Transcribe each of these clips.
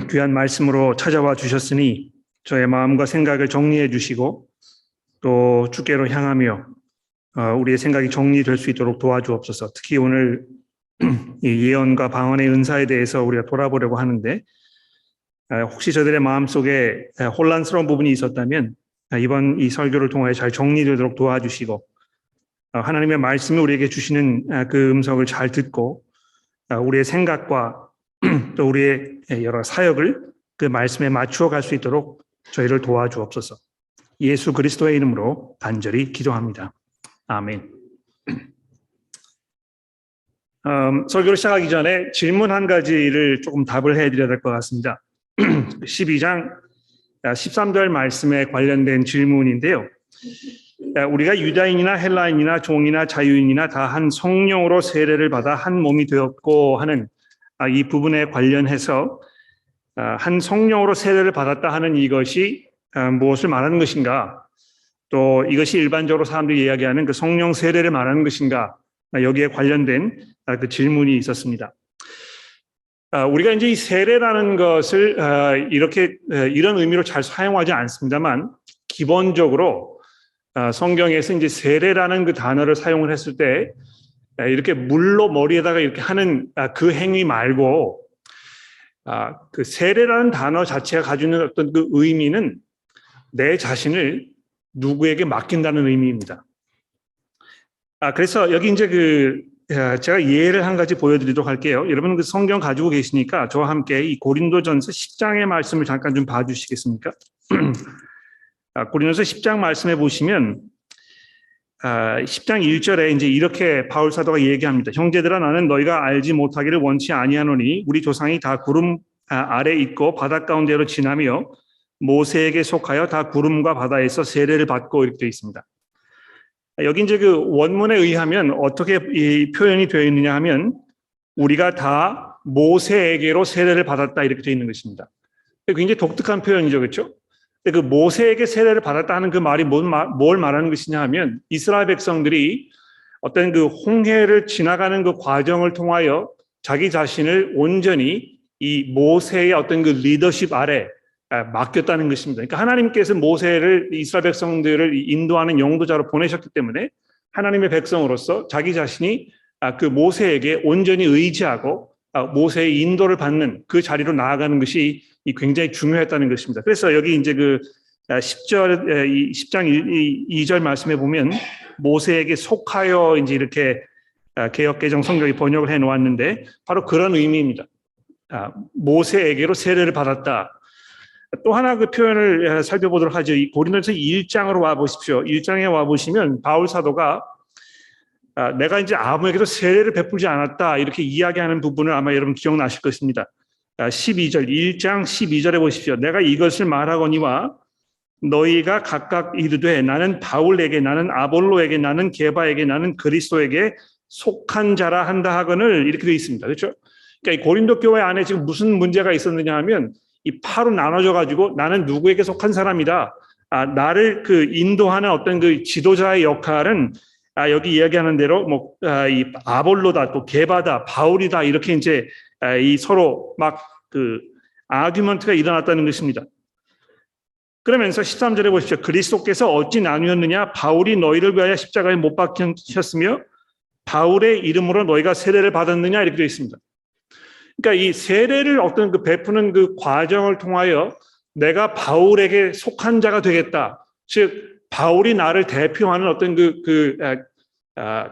귀한 말씀으로 찾아와 주셨으니 저의 마음과 생각을 정리해 주시고 또 주께로 향하며 우리의 생각이 정리될 수 있도록 도와주옵소서. 특히 오늘 이 예언과 방언의 은사에 대해서 우리가 돌아보려고 하는데 혹시 저들의 마음속에 혼란스러운 부분이 있었다면 이번 이 설교를 통해 잘 정리되도록 도와주시고 하나님의 말씀이 우리에게 주시는 그 음성을 잘 듣고 우리의 생각과 또 우리의 여러 사역을 그 말씀에 맞추어 갈 수 있도록 저희를 도와주옵소서. 예수 그리스도의 이름으로 간절히 기도합니다. 아멘. 설교를 시작하기 전에 질문 한 가지를 조금 답을 해드려야 될 것 같습니다. 12장 13절 말씀에 관련된 질문인데요. 우리가 유다인이나 헬라인이나 종이나 자유인이나 다 한 성령으로 세례를 받아 한 몸이 되었고 하는 이 부분에 관련해서 한 성령으로 세례를 받았다 하는 이것이 무엇을 말하는 것인가, 또 이것이 일반적으로 사람들이 이야기하는 그 성령 세례를 말하는 것인가, 여기에 관련된 그 질문이 있었습니다. 우리가 이제 이 세례라는 것을 이런 의미로 잘 사용하지 않습니다만, 기본적으로 성경에서 이제 세례라는 그 단어를 사용을 했을 때 이렇게 물로 머리에다가 이렇게 하는 그 행위 말고 그 세례라는 단어 자체가 가지고 있는 어떤 그 의미는 내 자신을 누구에게 맡긴다는 의미입니다. 그래서 여기 이제 제가 예를 한 가지 보여드리도록 할게요. 여러분 그 성경 가지고 계시니까 저와 함께 이 고린도전서 10장의 말씀을 잠깐 좀 봐주시겠습니까? 고린도서 10장 말씀해 보시면 10장 1절에 이제 이렇게 바울 사도가 얘기합니다. 형제들아, 나는 너희가 알지 못하기를 원치 아니하노니 우리 조상이 다 구름 아래 있고 바다 가운데로 지나며 모세에게 속하여 다 구름과 바다에서 세례를 받고 이렇게 되어 있습니다. 여기 이제 그 원문에 의하면 어떻게 이 표현이 되어 있느냐 하면 우리가 다 모세에게로 세례를 받았다 이렇게 되어 있는 것입니다. 굉장히 독특한 표현이죠, 그렇죠? 그 모세에게 세례를 받았다 하는 그 말이 뭘 말하는 것이냐 하면 이스라엘 백성들이 어떤 그 홍해를 지나가는 그 과정을 통하여 자기 자신을 온전히 이 모세의 어떤 그 리더십 아래 맡겼다는 것입니다. 그러니까 하나님께서 모세를 이스라엘 백성들을 인도하는 영도자로 보내셨기 때문에 하나님의 백성으로서 자기 자신이 그 모세에게 온전히 의지하고 모세의 인도를 받는 그 자리로 나아가는 것이 굉장히 중요했다는 것입니다. 그래서 여기 이제 그 10장 2절 말씀에 보면 모세에게 속하여 이제 이렇게 개역개정 성경이 번역을 해 놓았는데 바로 그런 의미입니다. 모세에게로 세례를 받았다. 또 하나 그 표현을 살펴보도록 하죠. 이 고린도서 1장으로 와 보십시오. 1장에 와 보시면 바울 사도가 내가 이제 아무에게도 세례를 베풀지 않았다 이렇게 이야기하는 부분을 아마 여러분 기억나실 것입니다. 12절 1장 12절에 보십시오. 내가 이것을 말하거니와 너희가 각각 이르되 나는 바울에게, 나는 아볼로에게, 나는 게바에게, 나는 그리스도에게 속한 자라 한다 하거늘 이렇게 되어 있습니다. 그렇죠? 그러니까 이 고린도 교회 안에 지금 무슨 문제가 있었느냐 하면 이 파로 나눠져 가지고 나는 누구에게 속한 사람이다. 나를 그 인도하는 어떤 그 지도자의 역할은 여기 이야기하는 대로 이 아볼로다, 또 게바다, 바울이다 이렇게 이제 이 서로 막 그 아규먼트가 일어났다는 것입니다. 그러면서 13절에 보십시오. 그리스도께서 어찌 나누었느냐? 바울이 너희를 위하여 십자가에 못 박히셨으며 바울의 이름으로 너희가 세례를 받았느냐? 이렇게 되어 있습니다. 그러니까 이 세례를 어떤 그 베푸는 그 과정을 통하여 내가 바울에게 속한 자가 되겠다. 즉 바울이 나를 대표하는 어떤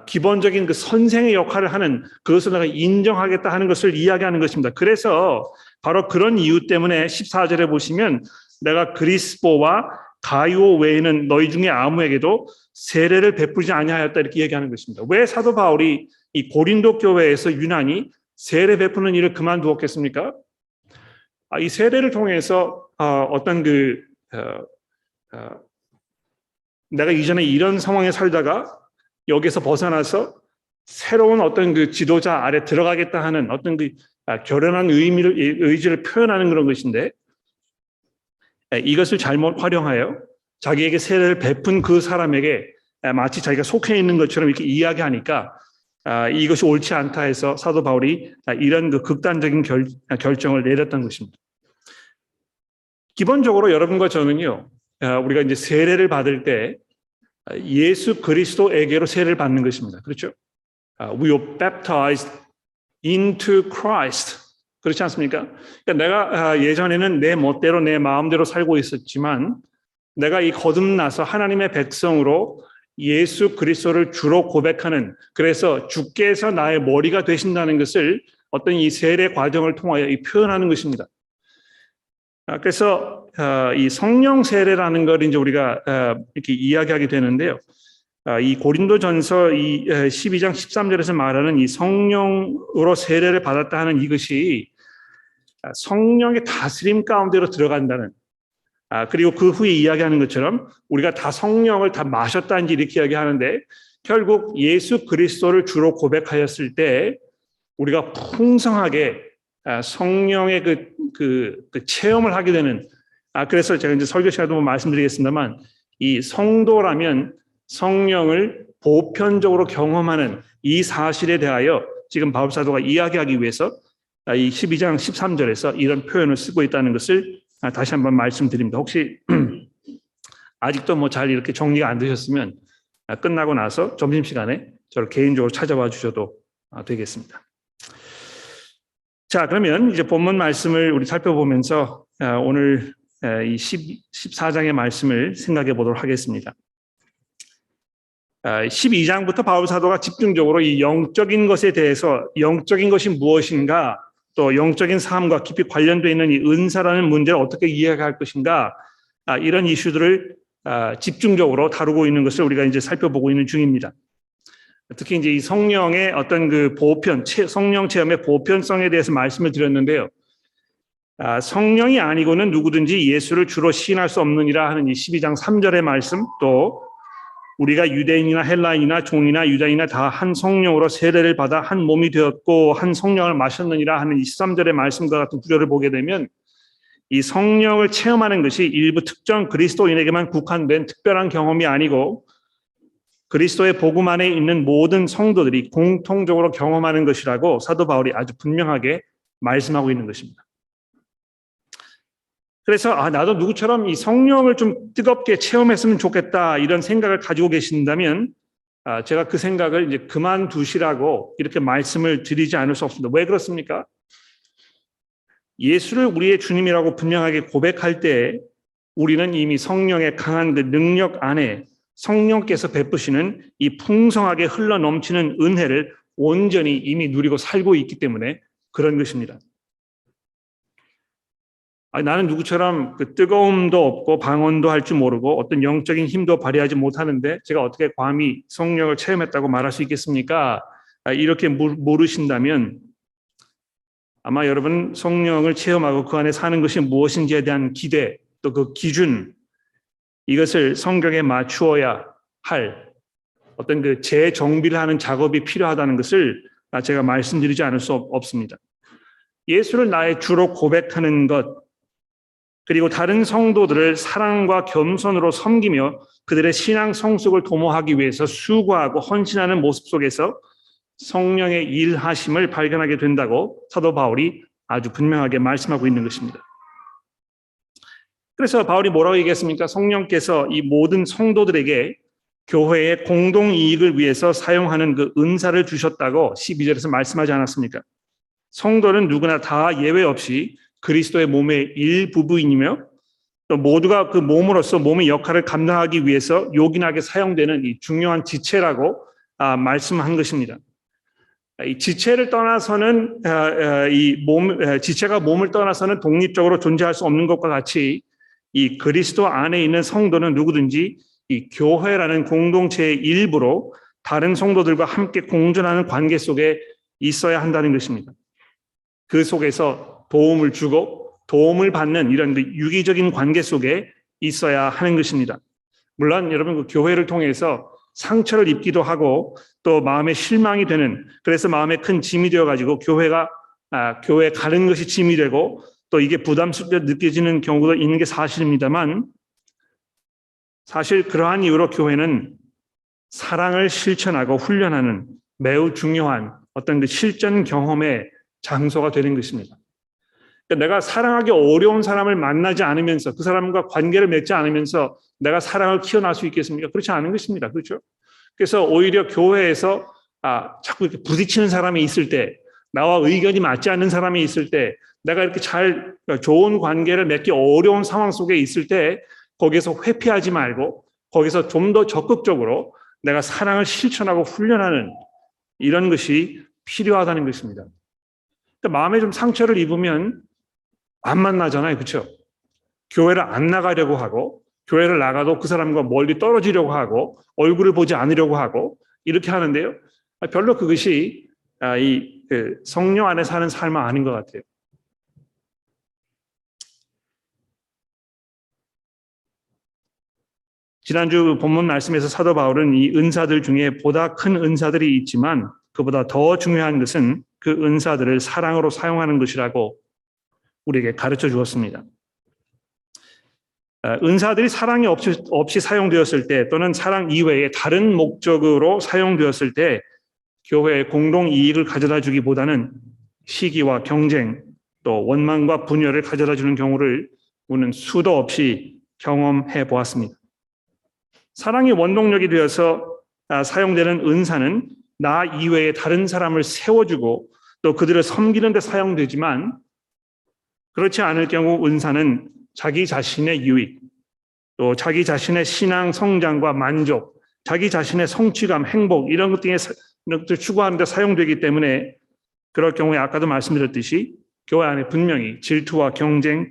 기본적인 그 선생의 역할을 하는 그것을 내가 인정하겠다 하는 것을 이야기하는 것입니다. 그래서 바로 그런 이유 때문에 14절에 보시면 내가 그리스보와 가이오 외에는 너희 중에 아무에게도 세례를 베풀지 아니하였다 이렇게 얘기하는 것입니다. 왜 사도 바울이 이 고린도 교회에서 유난히 세례 베푸는 일을 그만두었겠습니까? 이 세례를 통해서 어떤 내가 이전에 이런 상황에 살다가 여기서 벗어나서 새로운 어떤 그 지도자 아래 들어가겠다 하는 어떤 그 결연한 의지를 표현하는 그런 것인데 이것을 잘못 활용하여 자기에게 세례를 베푼 그 사람에게 마치 자기가 속해 있는 것처럼 이렇게 이야기하니까 이것이 옳지 않다 해서 사도 바울이 이런 그 극단적인 결정을 내렸던 것입니다. 기본적으로 여러분과 저는요, 우리가 이제 세례를 받을 때 예수 그리스도에게로 세례를 받는 것입니다. 그렇죠? We are baptized into Christ. 그렇지 않습니까? 그러니까 내가 예전에는 내 멋대로 내 마음대로 살고 있었지만 내가 이 거듭나서 하나님의 백성으로 예수 그리스도를 주로 고백하는, 그래서 주께서 나의 머리가 되신다는 것을 어떤 이 세례 과정을 통하여 표현하는 것입니다. 그래서 이 성령 세례라는 걸 이제 우리가 이렇게 이야기하게 되는데요. 이 고린도전서 이 12장 13절에서 말하는 이 성령으로 세례를 받았다 하는 이것이 성령의 다스림 가운데로 들어간다는, 그리고 그 후에 이야기하는 것처럼 우리가 다 성령을 다 마셨다는지 이렇게 이야기하는데, 결국 예수 그리스도를 주로 고백하였을 때 우리가 풍성하게 성령의 그 체험을 하게 되는, 그래서 제가 이제 설교 시간에도 말씀드리겠습니다만, 이 성도라면 성령을 보편적으로 경험하는 이 사실에 대하여 지금 바울 사도가 이야기하기 위해서 이 12장 13절에서 이런 표현을 쓰고 있다는 것을 다시 한번 말씀드립니다. 혹시 아직도 뭐 잘 이렇게 정리가 안 되셨으면 끝나고 나서 점심시간에 저를 개인적으로 찾아와 주셔도 되겠습니다. 자, 그러면 이제 본문 말씀을 우리 살펴보면서 오늘 이 14장의 말씀을 생각해 보도록 하겠습니다. 12장부터 바울 사도가 집중적으로 이 영적인 것에 대해서, 영적인 것이 무엇인가, 또 영적인 삶과 깊이 관련되어 있는 이 은사라는 문제를 어떻게 이해할 것인가, 이런 이슈들을 집중적으로 다루고 있는 것을 우리가 이제 살펴보고 있는 중입니다. 특히 이제 이 성령의 어떤 그 성령 체험의 보편성에 대해서 말씀을 드렸는데요. 성령이 아니고는 누구든지 예수를 주로 시인할 수 없느니라 하는 이 12장 3절의 말씀, 또 우리가 유대인이나 헬라인이나 종이나 유다인이나 다 한 성령으로 세례를 받아 한 몸이 되었고 한 성령을 마셨느니라 하는 23절의 말씀과 같은 구절을 보게 되면, 이 성령을 체험하는 것이 일부 특정 그리스도인에게만 국한된 특별한 경험이 아니고 그리스도의 복음 안에 있는 모든 성도들이 공통적으로 경험하는 것이라고 사도 바울이 아주 분명하게 말씀하고 있는 것입니다. 그래서 나도 누구처럼 이 성령을 좀 뜨겁게 체험했으면 좋겠다, 이런 생각을 가지고 계신다면 제가 그 생각을 이제 그만두시라고 이렇게 말씀을 드리지 않을 수 없습니다. 왜 그렇습니까? 예수를 우리의 주님이라고 분명하게 고백할 때 우리는 이미 성령의 강한 그 능력 안에 성령께서 베푸시는 이 풍성하게 흘러넘치는 은혜를 온전히 이미 누리고 살고 있기 때문에 그런 것입니다. 나는 누구처럼 그 뜨거움도 없고 방언도 할 줄 모르고 어떤 영적인 힘도 발휘하지 못하는데 제가 어떻게 감히 성령을 체험했다고 말할 수 있겠습니까? 이렇게 물으신다면 아마 여러분 성령을 체험하고 그 안에 사는 것이 무엇인지에 대한 기대, 또 그 기준, 이것을 성경에 맞추어야 할 어떤 그 재정비를 하는 작업이 필요하다는 것을 제가 말씀드리지 않을 수 없습니다. 예수를 나의 주로 고백하는 것, 그리고 다른 성도들을 사랑과 겸손으로 섬기며 그들의 신앙 성숙을 도모하기 위해서 수고하고 헌신하는 모습 속에서 성령의 일하심을 발견하게 된다고 사도 바울이 아주 분명하게 말씀하고 있는 것입니다. 그래서 바울이 뭐라고 얘기했습니까? 성령께서 이 모든 성도들에게 교회의 공동 이익을 위해서 사용하는 그 은사를 주셨다고 12절에서 말씀하지 않았습니까? 성도는 누구나 다 예외 없이 그리스도의 몸의 일부분이며 또 모두가 그 몸으로서 몸의 역할을 감당하기 위해서 요긴하게 사용되는 이 중요한 지체라고 말씀한 것입니다. 이 지체를 떠나서는 지체가 몸을 떠나서는 독립적으로 존재할 수 없는 것과 같이 이 그리스도 안에 있는 성도는 누구든지 이 교회라는 공동체의 일부로 다른 성도들과 함께 공존하는 관계 속에 있어야 한다는 것입니다. 그 속에서 도움을 주고 도움을 받는 이런 유기적인 관계 속에 있어야 하는 것입니다. 물론 여러분 그 교회를 통해서 상처를 입기도 하고 또 마음에 실망이 되는, 그래서 마음에 큰 짐이 되어가지고 교회 가는 것이 짐이 되고 또 이게 부담스럽게 느껴지는 경우도 있는 게 사실입니다만, 사실 그러한 이유로 교회는 사랑을 실천하고 훈련하는 매우 중요한 어떤 그 실전 경험의 장소가 되는 것입니다. 그러니까 내가 사랑하기 어려운 사람을 만나지 않으면서 그 사람과 관계를 맺지 않으면서 내가 사랑을 키워날 수 있겠습니까? 그렇지 않은 것입니다. 그렇죠? 그래서 오히려 교회에서 자꾸 이렇게 부딪히는 사람이 있을 때, 나와 의견이 맞지 않는 사람이 있을 때, 내가 이렇게 좋은 관계를 맺기 어려운 상황 속에 있을 때, 거기서 회피하지 말고, 거기서 좀 더 적극적으로 내가 사랑을 실천하고 훈련하는 이런 것이 필요하다는 것입니다. 그러니까 마음에 좀 상처를 입으면 안 만나잖아요. 그렇죠? 교회를 안 나가려고 하고, 교회를 나가도 그 사람과 멀리 떨어지려고 하고, 얼굴을 보지 않으려고 하고, 이렇게 하는데요. 별로 그것이 성령 안에 사는 삶은 아닌 것 같아요. 지난주 본문 말씀에서 사도 바울은 이 은사들 중에 보다 큰 은사들이 있지만 그보다 더 중요한 것은 그 은사들을 사랑으로 사용하는 것이라고 우리에게 가르쳐 주었습니다. 은사들이 사랑이 없이 사용되었을 때 또는 사랑 이외에 다른 목적으로 사용되었을 때 교회의 공동 이익을 가져다 주기보다는 시기와 경쟁 또 원망과 분열을 가져다 주는 경우를 우리는 수도 없이 경험해 보았습니다. 사랑이 원동력이 되어서 사용되는 은사는 나 이외에 다른 사람을 세워주고 또 그들을 섬기는 데 사용되지만 그렇지 않을 경우 은사는 자기 자신의 유익, 또 자기 자신의 신앙 성장과 만족, 자기 자신의 성취감, 행복 이런 것들을 추구하는 데 사용되기 때문에 그럴 경우에 아까도 말씀드렸듯이 교회 안에 분명히 질투와 경쟁,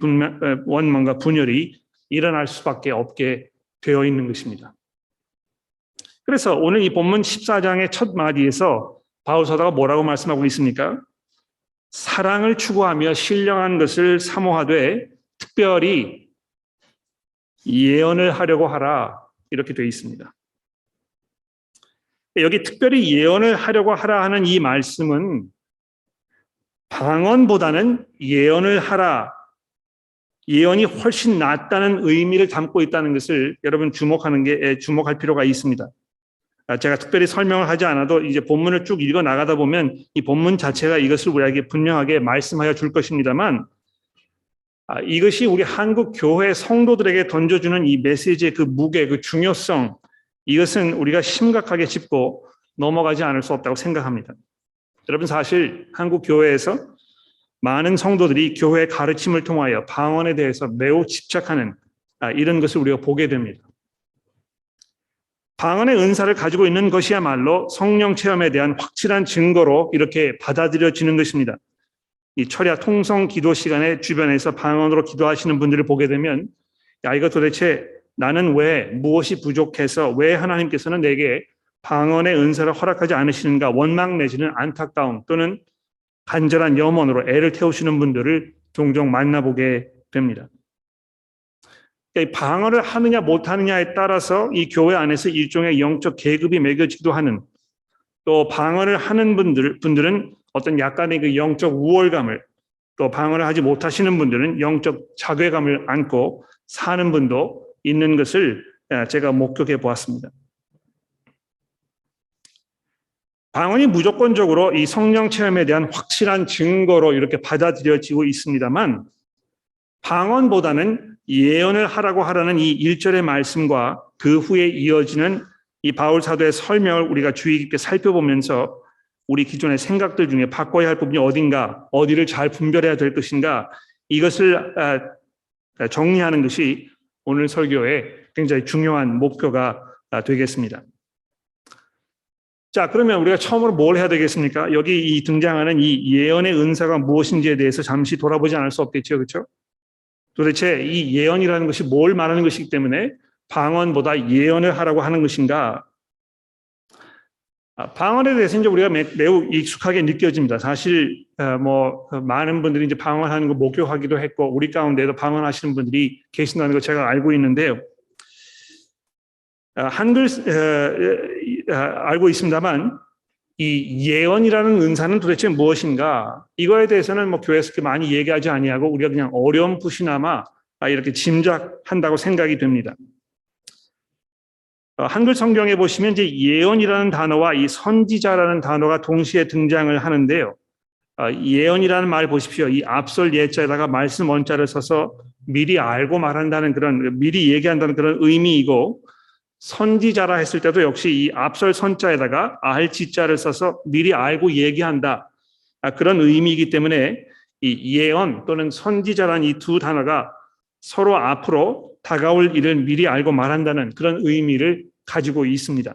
원망과 분열이 일어날 수밖에 없게 되어 있는 것입니다. 그래서 오늘 이 본문 14장의 첫 마디에서 바울 사도가 뭐라고 말씀하고 있습니까? 사랑을 추구하며 신령한 것을 사모하되 특별히 예언을 하려고 하라 이렇게 되어 있습니다. 여기 특별히 예언을 하려고 하라 하는 이 말씀은 방언보다는 예언을 하라, 예언이 훨씬 낫다는 의미를 담고 있다는 것을 여러분 주목할 필요가 있습니다. 제가 특별히 설명을 하지 않아도 이제 본문을 쭉 읽어 나가다 보면 이 본문 자체가 이것을 우리에게 분명하게 말씀하여 줄 것입니다만 이것이 우리 한국 교회 성도들에게 던져주는 이 메시지의 그 무게, 그 중요성 이것은 우리가 심각하게 짚고 넘어가지 않을 수 없다고 생각합니다. 여러분 사실 한국 교회에서 많은 성도들이 교회의 가르침을 통하여 방언에 대해서 매우 집착하는 이런 것을 우리가 보게 됩니다. 방언의 은사를 가지고 있는 것이야말로 성령 체험에 대한 확실한 증거로 이렇게 받아들여지는 것입니다. 이 철야 통성 기도 시간에 주변에서 방언으로 기도하시는 분들을 보게 되면 이거 도대체 나는 왜 무엇이 부족해서 왜 하나님께서는 내게 방언의 은사를 허락하지 않으시는가 원망 내지는 안타까움 또는 간절한 염원으로 애를 태우시는 분들을 종종 만나보게 됩니다. 이 방언을 하느냐 못하느냐에 따라서 이 교회 안에서 일종의 영적 계급이 매겨지기도 하는 또 방언을 하는 분들은 어떤 약간의 그 영적 우월감을 또 방언을 하지 못하시는 분들은 영적 자괴감을 안고 사는 분도 있는 것을 제가 목격해 보았습니다. 방언이 무조건적으로 이 성령 체험에 대한 확실한 증거로 이렇게 받아들여지고 있습니다만 방언보다는 예언을 하라고 하라는 이 1절의 말씀과 그 후에 이어지는 이 바울 사도의 설명을 우리가 주의 깊게 살펴보면서 우리 기존의 생각들 중에 바꿔야 할 부분이 어딘가, 어디를 잘 분별해야 될 것인가 이것을 정리하는 것이 오늘 설교의 굉장히 중요한 목표가 되겠습니다. 자, 그러면 우리가 처음으로 뭘 해야 되겠습니까? 여기 등장하는 이 예언의 은사가 무엇인지에 대해서 잠시 돌아보지 않을 수 없겠죠, 그렇죠? 도대체 이 예언이라는 것이 뭘 말하는 것이기 때문에 방언보다 예언을 하라고 하는 것인가? 방언에 대해서 이제 우리가 매우 익숙하게 느껴집니다. 사실 많은 분들이 이제 방언하는 거 목격하기도 했고 우리 가운데도 방언하시는 분들이 계신다는 거 제가 알고 있는데요. 한글 알고 있습니다만 이 예언이라는 은사는 도대체 무엇인가? 이거에 대해서는 교회에서 그렇게 많이 얘기하지 아니하고 우리가 그냥 어렴풋이나마 이렇게 짐작한다고 생각이 됩니다. 한글 성경에 보시면 이제 예언이라는 단어와 이 선지자라는 단어가 동시에 등장을 하는데요. 예언이라는 말 보십시오. 이 앞설 예자에다가 말씀 원자를 써서 미리 알고 말한다는 그런 미리 얘기한다는 그런 의미이고 선지자라 했을 때도 역시 이 앞설 선자에다가 알지자를 써서 미리 알고 얘기한다. 그런 의미이기 때문에 이 예언 또는 선지자라는 이 두 단어가 서로 앞으로 다가올 일을 미리 알고 말한다는 그런 의미를 가지고 있습니다.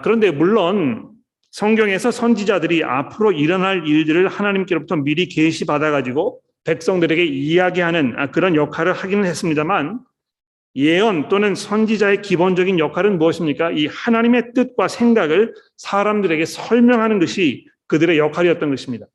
그런데 물론 성경에서 선지자들이 앞으로 일어날 일들을 하나님께로부터 미리 계시받아가지고 백성들에게 이야기하는 그런 역할을 하기는 했습니다만 예언 또는 선지자의 기본적인 역할은 무엇입니까? 이 하나님의 뜻과 생각을 사람들에게 설명하는 것이 그들의 역할이었던 것입니다.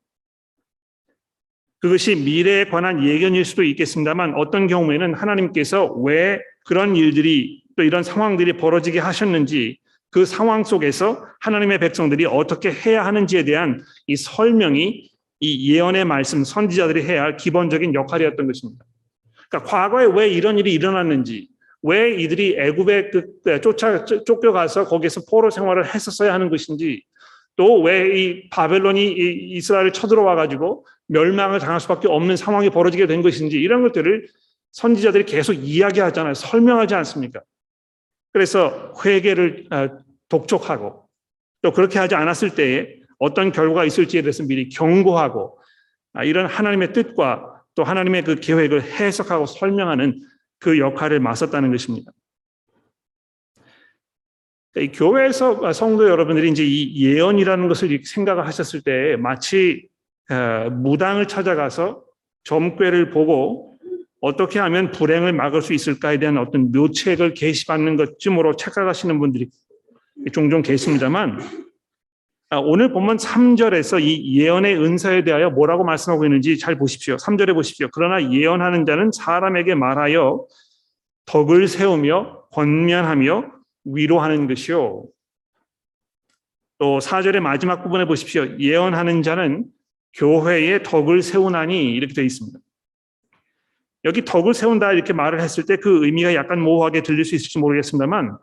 그것이 미래에 관한 예견일 수도 있겠습니다만 어떤 경우에는 하나님께서 왜 그런 일들이 또 이런 상황들이 벌어지게 하셨는지 그 상황 속에서 하나님의 백성들이 어떻게 해야 하는지에 대한 이 설명이 이 예언의 말씀, 선지자들이 해야 할 기본적인 역할이었던 것입니다. 그러니까 과거에 왜 이런 일이 일어났는지, 왜 이들이 애굽에 쫓겨가서 거기에서 포로 생활을 했었어야 하는 것인지, 또 왜 이 바벨론이 이스라엘을 쳐들어와 가지고 멸망을 당할 수밖에 없는 상황이 벌어지게 된 것인지 이런 것들을 선지자들이 계속 이야기하잖아요. 설명하지 않습니까? 그래서 회개를 독촉하고 또 그렇게 하지 않았을 때에 어떤 결과가 있을지에 대해서 미리 경고하고 이런 하나님의 뜻과 또 하나님의 그 계획을 해석하고 설명하는 그 역할을 맡았다는 것입니다. 이 교회에서 성도 여러분들이 이제 이 예언이라는 것을 생각을 하셨을 때 마치 무당을 찾아가서 점괘를 보고 어떻게 하면 불행을 막을 수 있을까에 대한 어떤 묘책을 계시받는 것쯤으로 착각하시는 분들이 종종 계십니다만 오늘 본문 3절에서 이 예언의 은사에 대하여 뭐라고 말씀하고 있는지 잘 보십시오. 3절에 보십시오. 그러나 예언하는 자는 사람에게 말하여 덕을 세우며 권면하며 위로하는 것이요. 또 4절의 마지막 부분에 보십시오. 예언하는 자는 교회에 덕을 세우나니 이렇게 되어 있습니다. 여기 덕을 세운다 이렇게 말을 했을 때 그 의미가 약간 모호하게 들릴 수 있을지 모르겠습니다만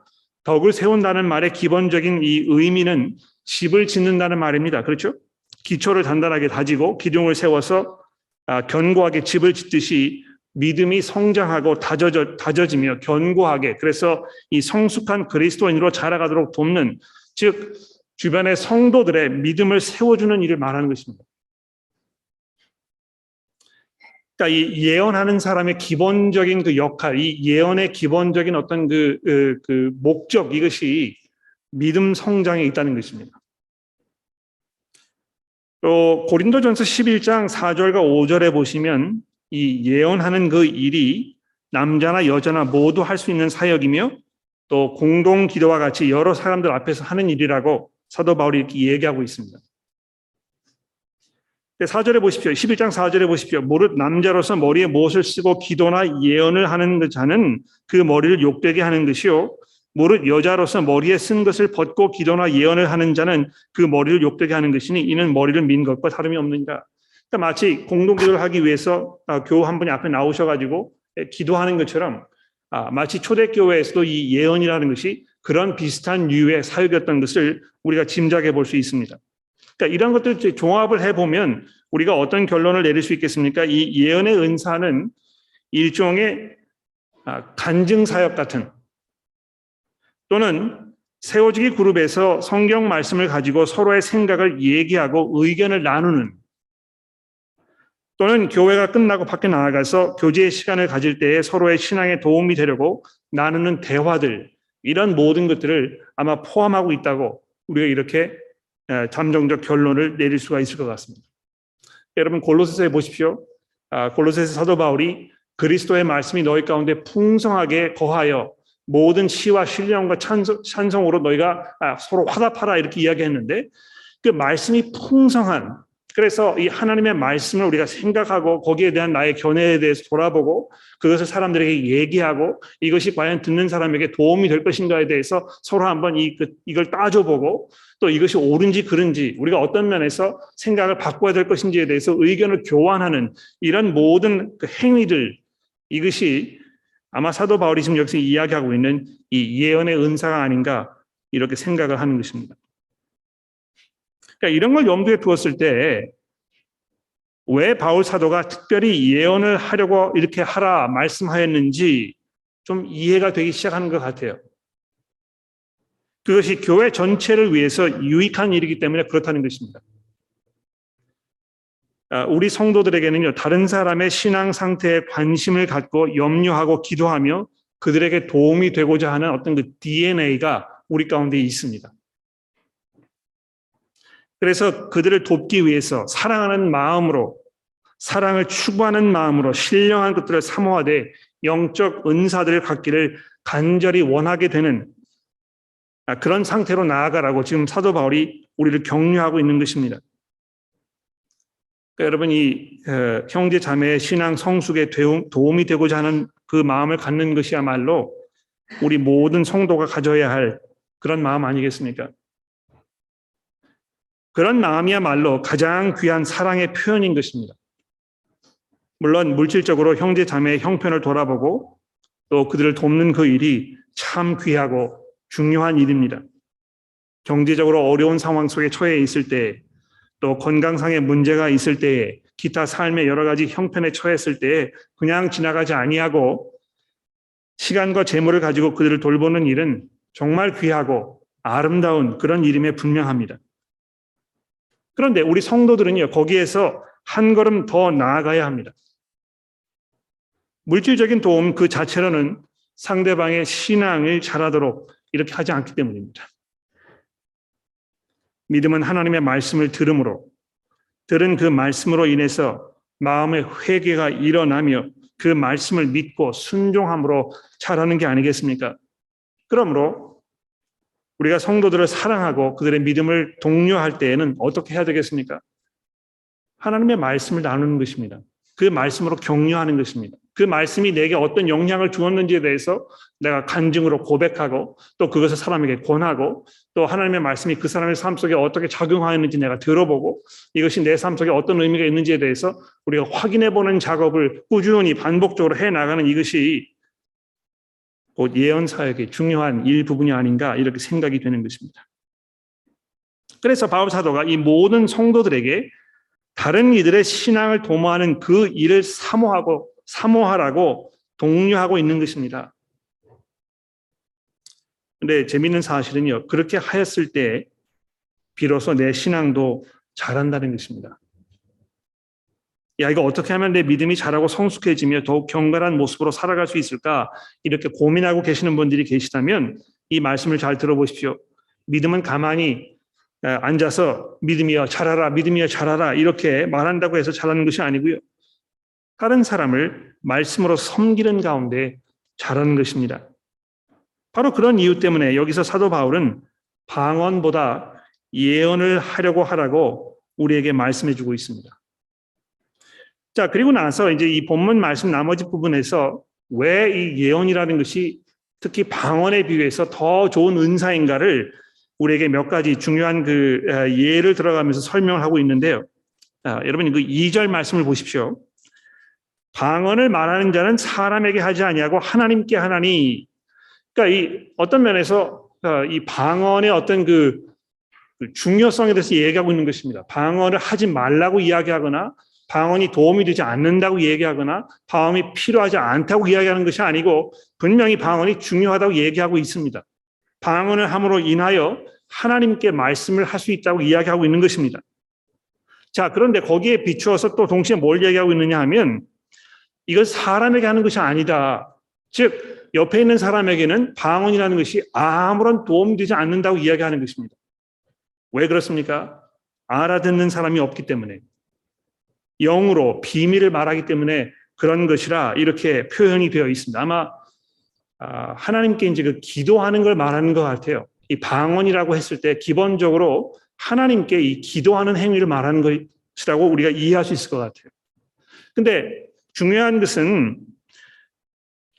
덕을 세운다는 말의 기본적인 이 의미는 집을 짓는다는 말입니다. 그렇죠? 기초를 단단하게 다지고 기둥을 세워서 견고하게 집을 짓듯이 믿음이 성장하고 다져지며 견고하게 그래서 이 성숙한 그리스도인으로 자라가도록 돕는 즉 주변의 성도들의 믿음을 세워주는 일을 말하는 것입니다. 그러니까 이 예언하는 사람의 기본적인 그 역할, 이 예언의 기본적인 어떤 그 목적 이것이 믿음 성장에 있다는 것입니다. 또 고린도전서 11장 4절과 5절에 보시면 이 예언하는 그 일이 남자나 여자나 모두 할 수 있는 사역이며 또 공동 기도와 같이 여러 사람들 앞에서 하는 일이라고 사도 바울이 이렇게 얘기하고 있습니다. 4절에 보십시오. 11장 4절에 보십시오. 무릇 남자로서 머리에 못을 쓰고 기도나 예언을 하는 그 자는 그 머리를 욕되게 하는 것이요. 무릇 여자로서 머리에 쓴 것을 벗고 기도나 예언을 하는 자는 그 머리를 욕되게 하는 것이니 이는 머리를 민 것과 다름이 없느니라. 그러니까 마치 공동기도를 하기 위해서 교우 한 분이 앞에 나오셔가지고 기도하는 것처럼 마치 초대교회에서도 이 예언이라는 것이 그런 비슷한 류의 사역이었던 것을 우리가 짐작해 볼 수 있습니다. 그러니까 이런 것들 종합을 해보면 우리가 어떤 결론을 내릴 수 있겠습니까? 이 예언의 은사는 일종의 간증사역 같은 또는 세워지기 그룹에서 성경 말씀을 가지고 서로의 생각을 얘기하고 의견을 나누는 또는 교회가 끝나고 밖에 나아가서 교제의 시간을 가질 때에 서로의 신앙에 도움이 되려고 나누는 대화들 이런 모든 것들을 아마 포함하고 있다고 우리가 이렇게 잠정적 결론을 내릴 수가 있을 것 같습니다. 여러분 골로새서에 보십시오. 골로새서 사도 바울이 그리스도의 말씀이 너희 가운데 풍성하게 거하여 모든 시와 신령과 찬송으로 너희가 서로 화답하라 이렇게 이야기했는데 그 말씀이 풍성한 그래서 이 하나님의 말씀을 우리가 생각하고 거기에 대한 나의 견해에 대해서 돌아보고 그것을 사람들에게 얘기하고 이것이 과연 듣는 사람에게 도움이 될 것인가에 대해서 서로 한번 이걸 따져보고 또 이것이 옳은지 그른지 우리가 어떤 면에서 생각을 바꿔야 될 것인지에 대해서 의견을 교환하는 이런 모든 그 행위들 이것이 아마 사도 바울이 지금 여기서 이야기하고 있는 이 예언의 은사가 아닌가 이렇게 생각을 하는 것입니다. 그러니까 이런 걸 염두에 두었을 때 왜 바울 사도가 특별히 예언을 하려고 이렇게 하라 말씀하였는지 좀 이해가 되기 시작하는 것 같아요. 그것이 교회 전체를 위해서 유익한 일이기 때문에 그렇다는 것입니다. 우리 성도들에게는요, 다른 사람의 신앙 상태에 관심을 갖고 염려하고 기도하며 그들에게 도움이 되고자 하는 어떤 그 DNA가 우리 가운데 있습니다. 그래서 그들을 돕기 위해서 사랑하는 마음으로, 사랑을 추구하는 마음으로 신령한 것들을 사모하되 영적 은사들을 갖기를 간절히 원하게 되는 그런 상태로 나아가라고 지금 사도 바울이 우리를 격려하고 있는 것입니다. 그러니까 여러분, 이 형제 자매의 신앙 성숙에 도움이 되고자 하는 그 마음을 갖는 것이야말로 우리 모든 성도가 가져야 할 그런 마음 아니겠습니까? 그런 마음이야말로 가장 귀한 사랑의 표현인 것입니다. 물론 물질적으로 형제 자매의 형편을 돌아보고 또 그들을 돕는 그 일이 참 귀하고 중요한 일입니다. 경제적으로 어려운 상황 속에 처해 있을 때, 또 건강상의 문제가 있을 때에, 기타 삶의 여러 가지 형편에 처했을 때에 그냥 지나가지 아니하고 시간과 재물을 가지고 그들을 돌보는 일은 정말 귀하고 아름다운 그런 일임에 분명합니다. 그런데 우리 성도들은요, 거기에서 한 걸음 더 나아가야 합니다. 물질적인 도움 그 자체로는 상대방의 신앙을 잘하도록 이렇게 하지 않기 때문입니다. 믿음은 하나님의 말씀을 들음으로, 들은 그 말씀으로 인해서 마음의 회개가 일어나며 그 말씀을 믿고 순종함으로 자라는 게 아니겠습니까? 그러므로 우리가 성도들을 사랑하고 그들의 믿음을 독려할 때에는 어떻게 해야 되겠습니까? 하나님의 말씀을 나누는 것입니다. 그 말씀으로 격려하는 것입니다. 그 말씀이 내게 어떤 영향을 주었는지에 대해서 내가 간증으로 고백하고 또 그것을 사람에게 권하고 또 하나님의 말씀이 그 사람의 삶 속에 어떻게 작용하였는지 내가 들어보고 이것이 내 삶 속에 어떤 의미가 있는지에 대해서 우리가 확인해보는 작업을 꾸준히 반복적으로 해나가는 이것이 곧 예언사역의 중요한 일부분이 아닌가 이렇게 생각이 되는 것입니다. 그래서 바울 사도가 이 모든 성도들에게 다른 이들의 신앙을 도모하는 그 일을 사모하라고 독려하고 있는 것입니다. 그런데 재미있는 사실은요, 그렇게 하였을 때 비로소 내 신앙도 자란다는 것입니다. 야, 이거 어떻게 하면 내 믿음이 자라고 성숙해지며 더욱 경건한 모습으로 살아갈 수 있을까? 이렇게 고민하고 계시는 분들이 계시다면 이 말씀을 잘 들어보십시오. 믿음은 가만히 앉아서 믿음이여 자라라, 믿음이여 자라라 이렇게 말한다고 해서 자라는 것이 아니고요. 다른 사람을 말씀으로 섬기는 가운데 자라는 것입니다. 바로 그런 이유 때문에 여기서 사도 바울은 방언보다 예언을 하려고 하라고 우리에게 말씀해 주고 있습니다. 자, 그리고 나서 이제 이 본문 말씀 나머지 부분에서 왜 이 예언이라는 것이 특히 방언에 비해서 더 좋은 은사인가를 우리에게 몇 가지 중요한 그 예를 들어가면서 설명을 하고 있는데요. 여러분 그 2절 말씀을 보십시오. 방언을 말하는 자는 사람에게 하지 아니하고 하나님께 하나니. 그러니까 이 어떤 면에서 이 방언의 어떤 그 중요성에 대해서 얘기하고 있는 것입니다. 방언을 하지 말라고 이야기하거나 방언이 도움이 되지 않는다고 얘기하거나 방언이 필요하지 않다고 이야기하는 것이 아니고 분명히 방언이 중요하다고 얘기하고 있습니다. 방언을 함으로 인하여 하나님께 말씀을 할 수 있다고 이야기하고 있는 것입니다. 자, 그런데 거기에 비추어서 또 동시에 뭘 얘기하고 있느냐 하면 이걸 사람에게 하는 것이 아니다. 즉 옆에 있는 사람에게는 방언이라는 것이 아무런 도움이 되지 않는다고 이야기하는 것입니다. 왜 그렇습니까? 알아듣는 사람이 없기 때문에, 영으로 비밀을 말하기 때문에 그런 것이라 이렇게 표현이 되어 있습니다. 아마 하나님께 이제 그 기도하는 걸 말하는 것 같아요. 이 방언이라고 했을 때 기본적으로 하나님께 이 기도하는 행위를 말하는 것이라고 우리가 이해할 수 있을 것 같아요. 근데 중요한 것은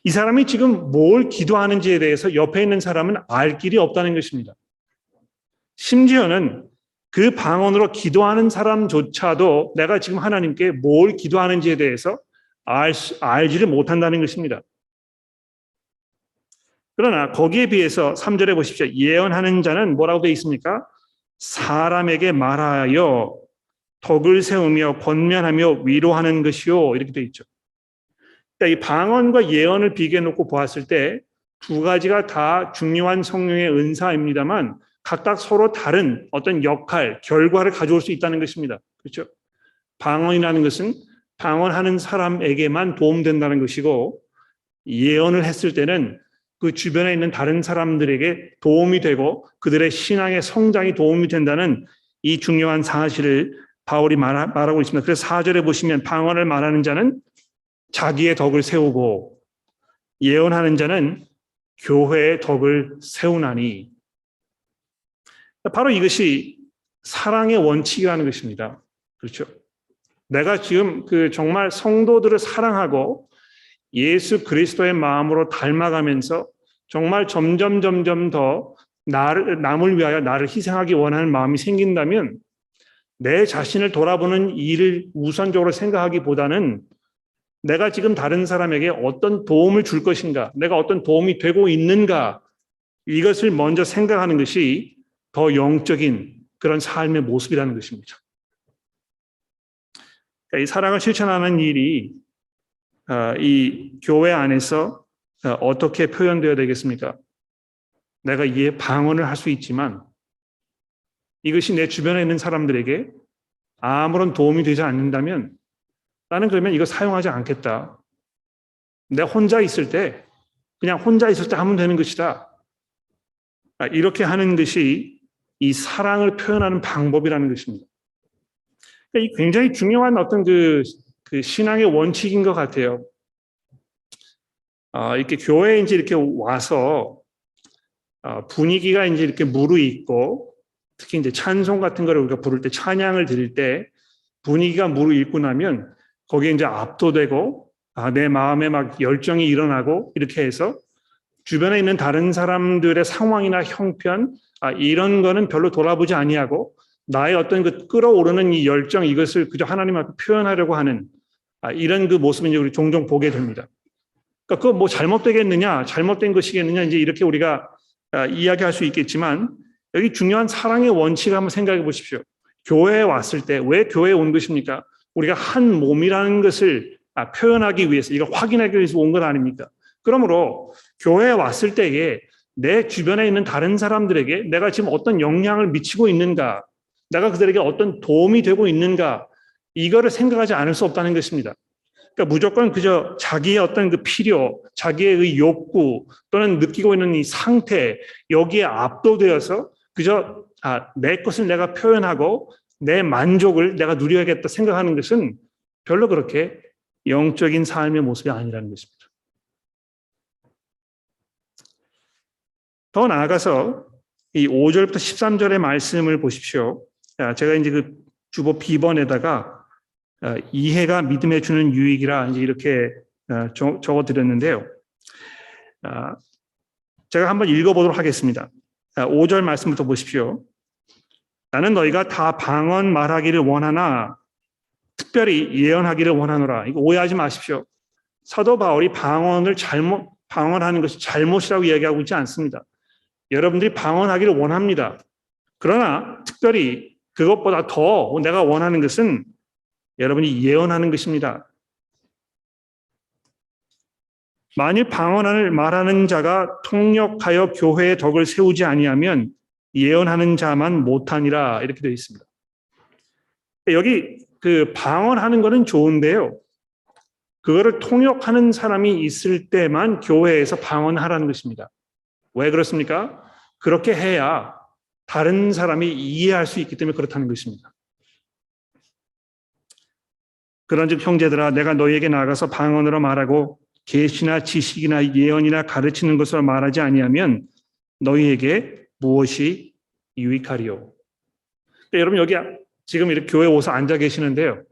이 사람이 지금 뭘 기도하는지에 대해서 옆에 있는 사람은 알 길이 없다는 것입니다. 심지어는 그 방언으로 기도하는 사람조차도 내가 지금 하나님께 뭘 기도하는지에 대해서 알지를 못한다는 것입니다. 그러나 거기에 비해서 3절에 보십시오. 예언하는 자는 뭐라고 되어 있습니까? 사람에게 말하여 덕을 세우며 권면하며 위로하는 것이요. 이렇게 되어 있죠. 그러니까 이 방언과 예언을 비교해 놓고 보았을 때 두 가지가 다 중요한 성령의 은사입니다만 각각 서로 다른 어떤 역할, 결과를 가져올 수 있다는 것입니다. 그렇죠? 방언이라는 것은 방언하는 사람에게만 도움된다는 것이고 예언을 했을 때는 그 주변에 있는 다른 사람들에게 도움이 되고 그들의 신앙의 성장이 도움이 된다는 이 중요한 사실을 바울이 말하고 있습니다. 그래서 4절에 보시면 방언을 말하는 자는 자기의 덕을 세우고 예언하는 자는 교회의 덕을 세우나니. 바로 이것이 사랑의 원칙이라는 것입니다. 그렇죠? 내가 지금 정말 성도들을 사랑하고 예수 그리스도의 마음으로 닮아가면서 정말 점점 더 남을 위하여 나를 희생하기 원하는 마음이 생긴다면 내 자신을 돌아보는 일을 우선적으로 생각하기보다는 내가 지금 다른 사람에게 어떤 도움을 줄 것인가, 내가 어떤 도움이 되고 있는가, 이것을 먼저 생각하는 것이 더 영적인 그런 삶의 모습이라는 것입니다. 이 사랑을 실천하는 일이 이 교회 안에서 어떻게 표현되어야 되겠습니까? 내가 이에 방언을 할 수 있지만 이것이 내 주변에 있는 사람들에게 아무런 도움이 되지 않는다면 나는 그러면 이거 사용하지 않겠다. 내가 혼자 있을 때 그냥 혼자 있을 때 하면 되는 것이다. 이렇게 하는 것이 이 사랑을 표현하는 방법이라는 것입니다. 이 굉장히 중요한 어떤 그 신앙의 원칙인 것 같아요. 이렇게 교회에 이제 이렇게 와서 분위기가 이제 이렇게 무르익고 특히 이제 찬송 같은 거를 우리가 부를 때 찬양을 드릴 때 분위기가 무르익고 나면 거기에 이제 압도되고 내 마음에 막 열정이 일어나고 이렇게 해서 주변에 있는 다른 사람들의 상황이나 형편 이런 거는 별로 돌아보지 아니하고 나의 어떤 그 끌어오르는 이 열정 이것을 그저 하나님 앞에 표현하려고 하는 이런 그 모습을 이제 우리 종종 보게 됩니다. 그러니까 그거 뭐 잘못되겠느냐, 잘못된 것이겠느냐 이제 이렇게 우리가 이야기할 수 있겠지만 여기 중요한 사랑의 원칙을 한번 생각해 보십시오. 교회에 왔을 때 왜 교회에 온 것입니까? 우리가 한 몸이라는 것을 표현하기 위해서 이걸 확인하기 위해서 온 것 아닙니까? 그러므로 교회에 왔을 때에 내 주변에 있는 다른 사람들에게 내가 지금 어떤 영향을 미치고 있는가, 내가 그들에게 어떤 도움이 되고 있는가, 이거를 생각하지 않을 수 없다는 것입니다. 그러니까 무조건 그저 자기의 어떤 그 필요, 자기의 욕구 또는 느끼고 있는 이 상태 여기에 압도되어서 그저 내 것을 내가 표현하고 내 만족을 내가 누려야겠다 생각하는 것은 별로 그렇게 영적인 삶의 모습이 아니라는 것입니다. 더 나아가서 이 5절부터 13절의 말씀을 보십시오. 제가 이제 그 주보 B번에다가 이해가 믿음에 주는 유익이라 이제 이렇게 적어드렸는데요. 제가 한번 읽어보도록 하겠습니다. 5절 말씀부터 보십시오. 나는 너희가 다 방언 말하기를 원하나 특별히 예언하기를 원하노라. 이거 오해하지 마십시오. 사도 바울이 방언하는 것이 잘못이라고 이야기하고 있지 않습니다. 여러분들이 방언하기를 원합니다. 그러나 특별히 그것보다 더 내가 원하는 것은 여러분이 예언하는 것입니다. 만일 방언을 말하는 자가 통역하여 교회의 덕을 세우지 아니하면 예언하는 자만 못하니라 이렇게 되어 있습니다. 여기 그 방언하는 것은 좋은데요. 그거를 통역하는 사람이 있을 때만 교회에서 방언하라는 것입니다. 왜 그렇습니까? 그렇게 해야 다른 사람이 이해할 수 있기 때문에 그렇다는 것입니다. 그런즉 형제들아 내가 너희에게 나가서 방언으로 말하고 계시나 지식이나 예언이나 가르치는 것으로 말하지 아니하면 너희에게 무엇이 유익하리요? 여러분 여기 지금 이렇게 교회 오서 앉아 계시는데요.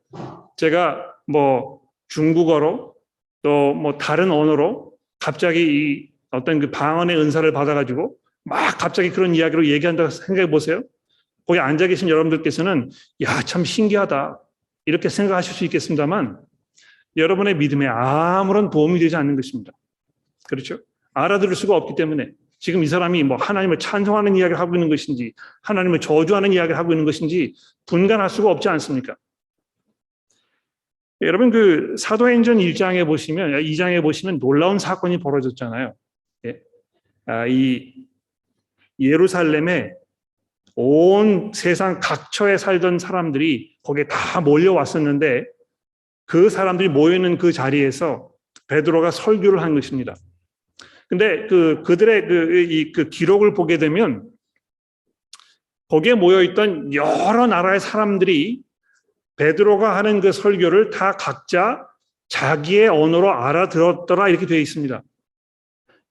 제가 뭐 중국어로 또 뭐 다른 언어로 갑자기 이 어떤 그 방언의 은사를 받아가지고 막 갑자기 그런 이야기로 얘기한다고 생각해 보세요. 거기 앉아 계신 여러분들께서는 야, 참 신기하다 이렇게 생각하실 수 있겠습니다만 여러분의 믿음에 아무런 도움이 되지 않는 것입니다. 그렇죠? 알아들을 수가 없기 때문에 지금 이 사람이 뭐 하나님을 찬송하는 이야기를 하고 있는 것인지 하나님을 저주하는 이야기를 하고 있는 것인지 분간할 수가 없지 않습니까? 여러분 그 사도행전 1장에 보시면 2장에 보시면 놀라운 사건이 벌어졌잖아요. 예. 이 예루살렘에 온 세상 각처에 살던 사람들이 거기에 다 몰려왔었는데 그 사람들이 모여있는 그 자리에서 베드로가 설교를 한 것입니다. 근데 그들의 그 기록을 보게 되면 거기에 모여있던 여러 나라의 사람들이 베드로가 하는 그 설교를 다 각자 자기의 언어로 알아들었더라 이렇게 되어 있습니다.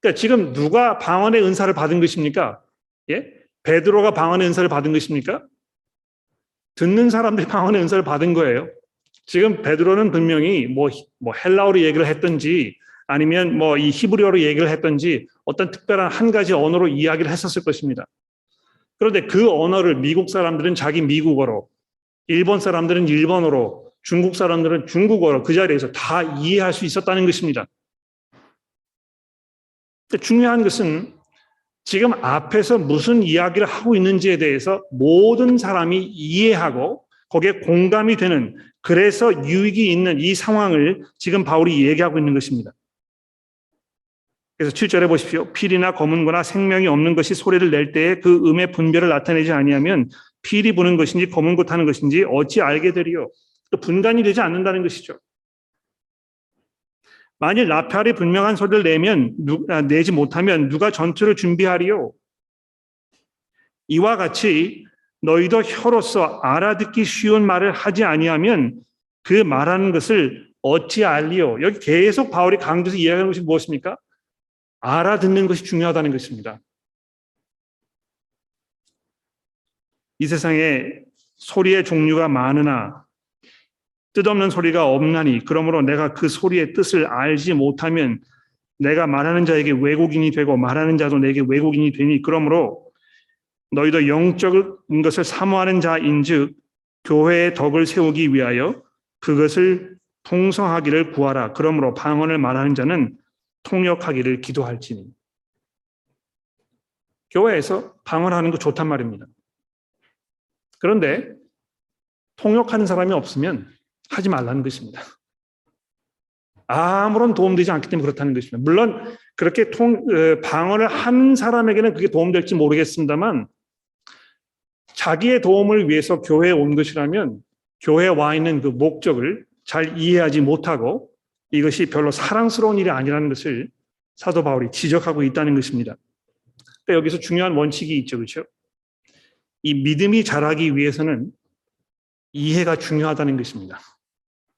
그러니까 지금 누가 방언의 은사를 받은 것입니까? 예? 베드로가 방언의 은사를 받은 것입니까? 듣는 사람들이 방언의 은사를 받은 거예요. 지금 베드로는 분명히 뭐 헬라어로 얘기를 했든지 아니면 뭐 이 히브리어로 얘기를 했든지 어떤 특별한 한 가지 언어로 이야기를 했었을 것입니다. 그런데 그 언어를 미국 사람들은 자기 미국어로, 일본 사람들은 일본어로, 중국 사람들은 중국어로 그 자리에서 다 이해할 수 있었다는 것입니다. 중요한 것은 지금 앞에서 무슨 이야기를 하고 있는지에 대해서 모든 사람이 이해하고 거기에 공감이 되는, 그래서 유익이 있는 이 상황을 지금 바울이 얘기하고 있는 것입니다. 그래서 7절에 보십시오. 필이나 검은 거나 생명이 없는 것이 소리를 낼 때에 그 음의 분별을 나타내지 아니하면 필이 부는 것인지 검은 것 하는 것인지 어찌 알게 되리요. 또 분간이 되지 않는다는 것이죠. 만일 나팔이 분명한 소리를 내지 못하면 누가 전투를 준비하리요. 이와 같이 너희도 혀로서 알아듣기 쉬운 말을 하지 아니하면 그 말하는 것을 어찌 알리요. 여기 계속 바울이 강조해서 이야기하는 것이 무엇입니까? 알아듣는 것이 중요하다는 것입니다. 이 세상에 소리의 종류가 많으나 뜻없는 소리가 없나니 그러므로 내가 그 소리의 뜻을 알지 못하면 내가 말하는 자에게 왜곡인이 되고 말하는 자도 내게 왜곡인이 되니 그러므로 너희도 영적인 것을 사모하는 자인즉 교회의 덕을 세우기 위하여 그것을 풍성하기를 구하라. 그러므로 방언을 말하는 자는 통역하기를 기도할지니. 교회에서 방언하는 거 좋단 말입니다. 그런데 통역하는 사람이 없으면 하지 말라는 것입니다. 아무런 도움되지 않기 때문에 그렇다는 것입니다. 물론 그렇게 방언을 하는 사람에게는 그게 도움될지 모르겠습니다만 자기의 도움을 위해서 교회에 온 것이라면 교회에 와 있는 그 목적을 잘 이해하지 못하고 이것이 별로 사랑스러운 일이 아니라는 것을 사도 바울이 지적하고 있다는 것입니다. 그러니까 여기서 중요한 원칙이 있죠. 그렇죠? 이 믿음이 자라기 위해서는 이해가 중요하다는 것입니다.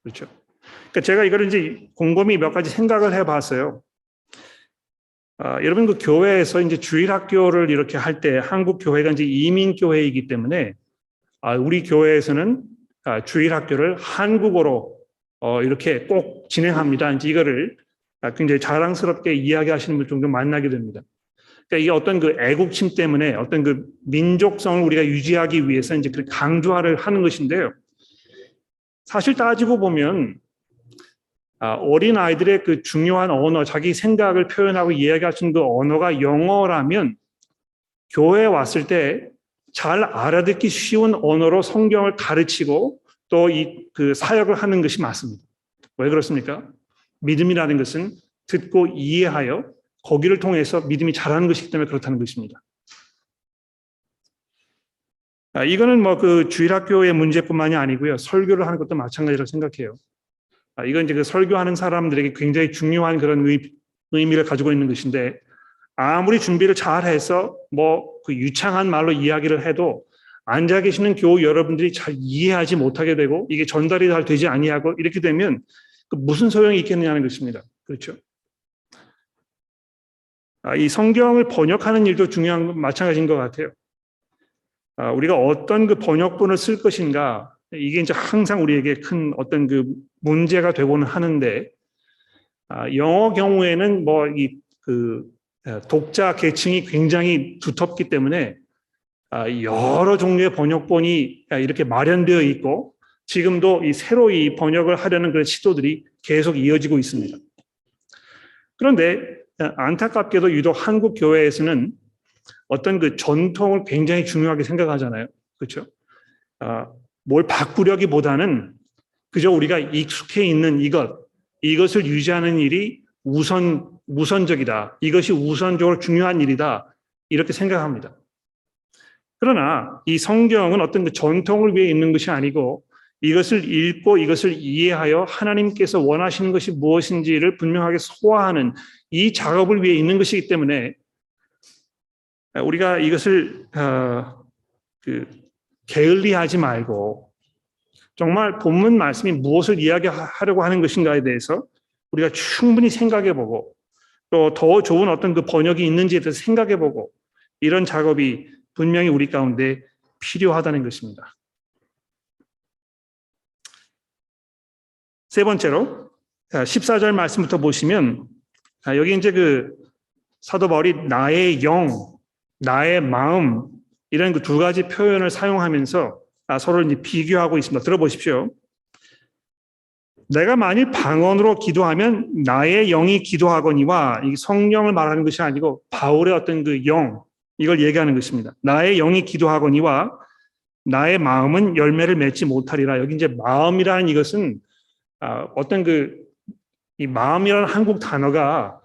그렇죠? 그러니까 제가 이걸 이제 곰곰이 몇 가지 생각을 해봤어요. 여러분 그 교회에서 이제 주일학교를 이렇게 할 때 한국 교회가 이제 이민 교회이기 때문에 우리 교회에서는 주일학교를 한국어로 이렇게 꼭 진행합니다. 이제 이거를 굉장히 자랑스럽게 이야기하시는 분 종종 만나게 됩니다. 그러니까 이게 어떤 그 애국심 때문에 어떤 그 민족성을 우리가 유지하기 위해서 이제 그 강조를 하는 것인데요. 사실 따지고 보면 어린 아이들의 그 중요한 언어, 자기 생각을 표현하고 이야기할 수 있는 그 언어가 영어라면 교회에 왔을 때 잘 알아듣기 쉬운 언어로 성경을 가르치고 또 그 사역을 하는 것이 맞습니다. 왜 그렇습니까? 믿음이라는 것은 듣고 이해하여 거기를 통해서 믿음이 자라는 것이기 때문에 그렇다는 것입니다. 이거는 뭐 그 주일학교의 문제뿐만이 아니고요. 설교를 하는 것도 마찬가지라고 생각해요. 이건 이제 그 설교하는 사람들에게 굉장히 중요한 그런 의미를 가지고 있는 것인데 아무리 준비를 잘해서 뭐 그 유창한 말로 이야기를 해도 앉아 계시는 교우 여러분들이 잘 이해하지 못하게 되고 이게 전달이 잘 되지 아니하고 이렇게 되면 그 무슨 소용이 있겠느냐는 것입니다. 그렇죠? 이 성경을 번역하는 일도 중요한 건 마찬가지인 것 같아요. 우리가 어떤 그 번역본을 쓸 것인가 이게 이제 항상 우리에게 큰 어떤 그 문제가 되고는 하는데 영어 경우에는 뭐 이 그 독자 계층이 굉장히 두텁기 때문에 여러 종류의 번역본이 이렇게 마련되어 있고 지금도 이 새로이 번역을 하려는 그런 시도들이 계속 이어지고 있습니다. 그런데 안타깝게도 유독 한국 교회에서는 어떤 그 전통을 굉장히 중요하게 생각하잖아요. 그렇죠? 뭘 바꾸려기보다는 그저 우리가 익숙해 있는 이것을 유지하는 일이 우선적이다. 이것이 우선적으로 중요한 일이다. 이렇게 생각합니다. 그러나 이 성경은 어떤 그 전통을 위해 있는 것이 아니고 이것을 읽고 이것을 이해하여 하나님께서 원하시는 것이 무엇인지를 분명하게 소화하는 이 작업을 위해 있는 것이기 때문에 우리가 이것을 게을리하지 말고 정말 본문 말씀이 무엇을 이야기하려고 하는 것인가에 대해서 우리가 충분히 생각해보고 또 더 좋은 어떤 그 번역이 있는지에 대해서 생각해보고 이런 작업이 분명히 우리 가운데 필요하다는 것입니다. 세 번째로 14절 말씀부터 보시면 여기 이제 그 사도 바울이 나의 영, 나의 마음 이런 그 두 가지 표현을 사용하면서 서로 이제 비교하고 있습니다. 들어보십시오. 내가 만일 방언으로 기도하면 나의 영이 기도하거니와 이 성령을 말하는 것이 아니고 바울의 어떤 그 영 이걸 얘기하는 것입니다. 나의 영이 기도하거니와 나의 마음은 열매를 맺지 못하리라. 여기 이제 마음이라는 이것은 어떤 이 마음이라는 한국 단어가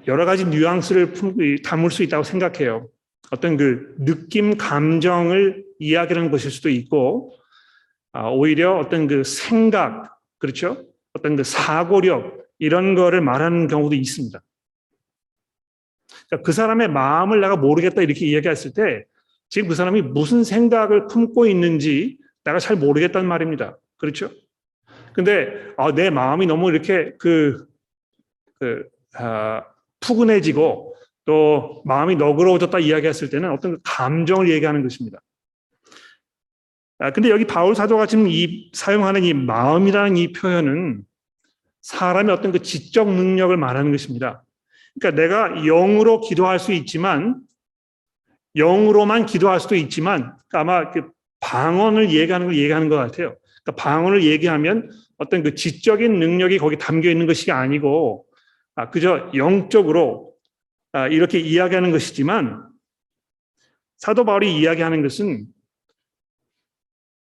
여러 가지 뉘앙스를 담을 수 있다고 생각해요. 어떤 그 느낌, 감정을 이야기하는 것일 수도 있고, 오히려 어떤 그 생각, 그렇죠? 어떤 그 사고력, 이런 거를 말하는 경우도 있습니다. 그러니까 그 사람의 마음을 내가 모르겠다 이렇게 이야기했을 때, 지금 그 사람이 무슨 생각을 품고 있는지 내가 잘 모르겠다는 말입니다. 그렇죠? 근데 내 마음이 너무 이렇게 푸근해지고 또 마음이 너그러워졌다 이야기했을 때는 어떤 감정을 얘기하는 것입니다. 근데 여기 바울 사도가 지금 사용하는 이 마음이라는 이 표현은 사람의 어떤 그 지적 능력을 말하는 것입니다. 그러니까 내가 영으로 기도할 수 있지만 영으로만 기도할 수도 있지만 아마 그 방언을 얘기하는 것 같아요. 그러니까 방언을 얘기하면 어떤 그 지적인 능력이 거기 담겨 있는 것이 아니고 그저 영적으로 이렇게 이야기하는 것이지만 사도 바울이 이야기하는 것은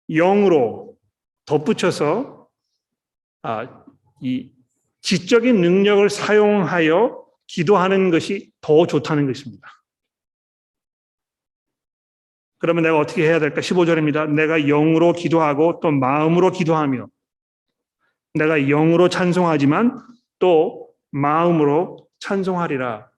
영으로 덧붙여서 이 지적인 능력을 사용하여 기도하는 것이 더 좋다는 것입니다. 그러면 내가 어떻게 해야 될까? 15절입니다. 내가 영으로 기도하고 또 마음으로 기도하며 내가 영으로 찬송하지만 또 마음으로 찬송하리라.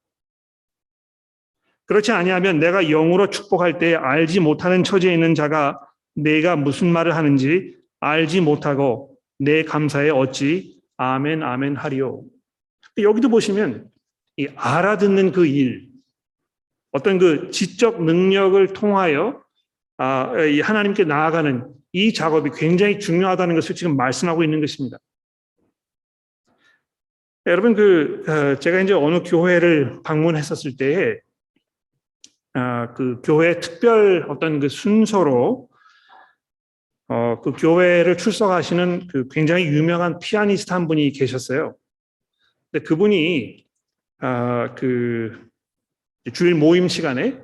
그렇지 아니하면 내가 영으로 축복할 때 알지 못하는 처지에 있는 자가 내가 무슨 말을 하는지 알지 못하고 내 감사에 어찌 아멘 아멘 하리요. 여기도 보시면 이 알아듣는 그 일, 어떤 그 지적 능력을 통하여 하나님께 나아가는 이 작업이 굉장히 중요하다는 것을 지금 말씀하고 있는 것입니다. 여러분 제가 이제 어느 교회를 방문했었을 때에 그 교회 특별 어떤 그 순서로 그 교회를 출석하시는 그 굉장히 유명한 피아니스트 한 분이 계셨어요. 근데 그분이 그 주일 모임 시간에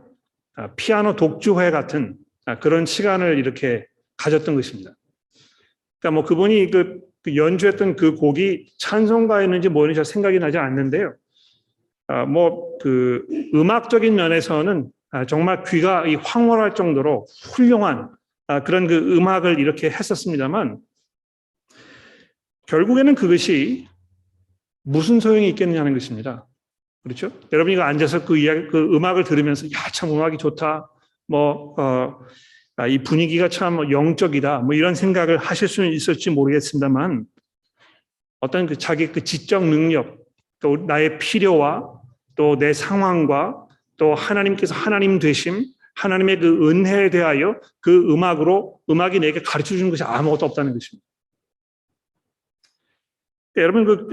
피아노 독주회 같은 그런 시간을 이렇게 가졌던 것입니다. 그러니까 뭐 그분이 그 연주했던 그 곡이 찬송가였는지 뭐였는지 잘 생각이 나지 않는데요. 뭐 그 음악적인 면에서는 정말 귀가 황홀할 정도로 훌륭한 그런 그 음악을 이렇게 했었습니다만 결국에는 그것이 무슨 소용이 있겠느냐는 것입니다. 그렇죠? 여러분이 앉아서 그 음악을 들으면서 야, 참 음악이 좋다. 이 분위기가 참 영적이다. 뭐 이런 생각을 하실 수는 있을지 모르겠습니다만 어떤 그 자기 그 지적 능력, 또 나의 필요와 또 내 상황과 또 하나님께서 하나님 되심, 하나님의 그 은혜에 대하여 그 음악이 내게 가르쳐 주는 것이 아무것도 없다는 것입니다. 여러분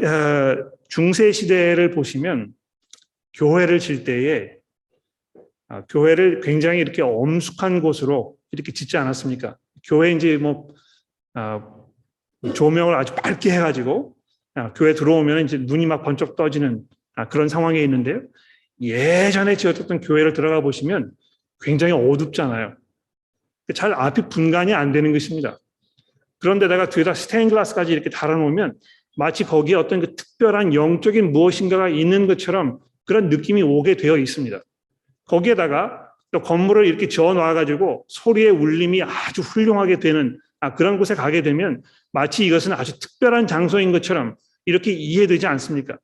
중세 시대를 보시면 교회를 질 때에 교회를 굉장히 이렇게 엄숙한 곳으로 이렇게 짓지 않았습니까? 교회 이제 조명을 아주 밝게 해가지고 교회 들어오면 이제 눈이 막 번쩍 떠지는 그런 상황에 있는데요. 예전에 지었던 교회를 들어가 보시면 굉장히 어둡잖아요. 잘 앞이 분간이 안 되는 것입니다. 그런데다가 뒤에다 스테인글라스까지 이렇게 달아놓으면 마치 거기에 어떤 그 특별한 영적인 무엇인가가 있는 것처럼 그런 느낌이 오게 되어 있습니다. 거기에다가 또 건물을 이렇게 지어 놔가지고 소리의 울림이 아주 훌륭하게 되는 그런 곳에 가게 되면 마치 이것은 아주 특별한 장소인 것처럼 이렇게 이해되지 않습니까?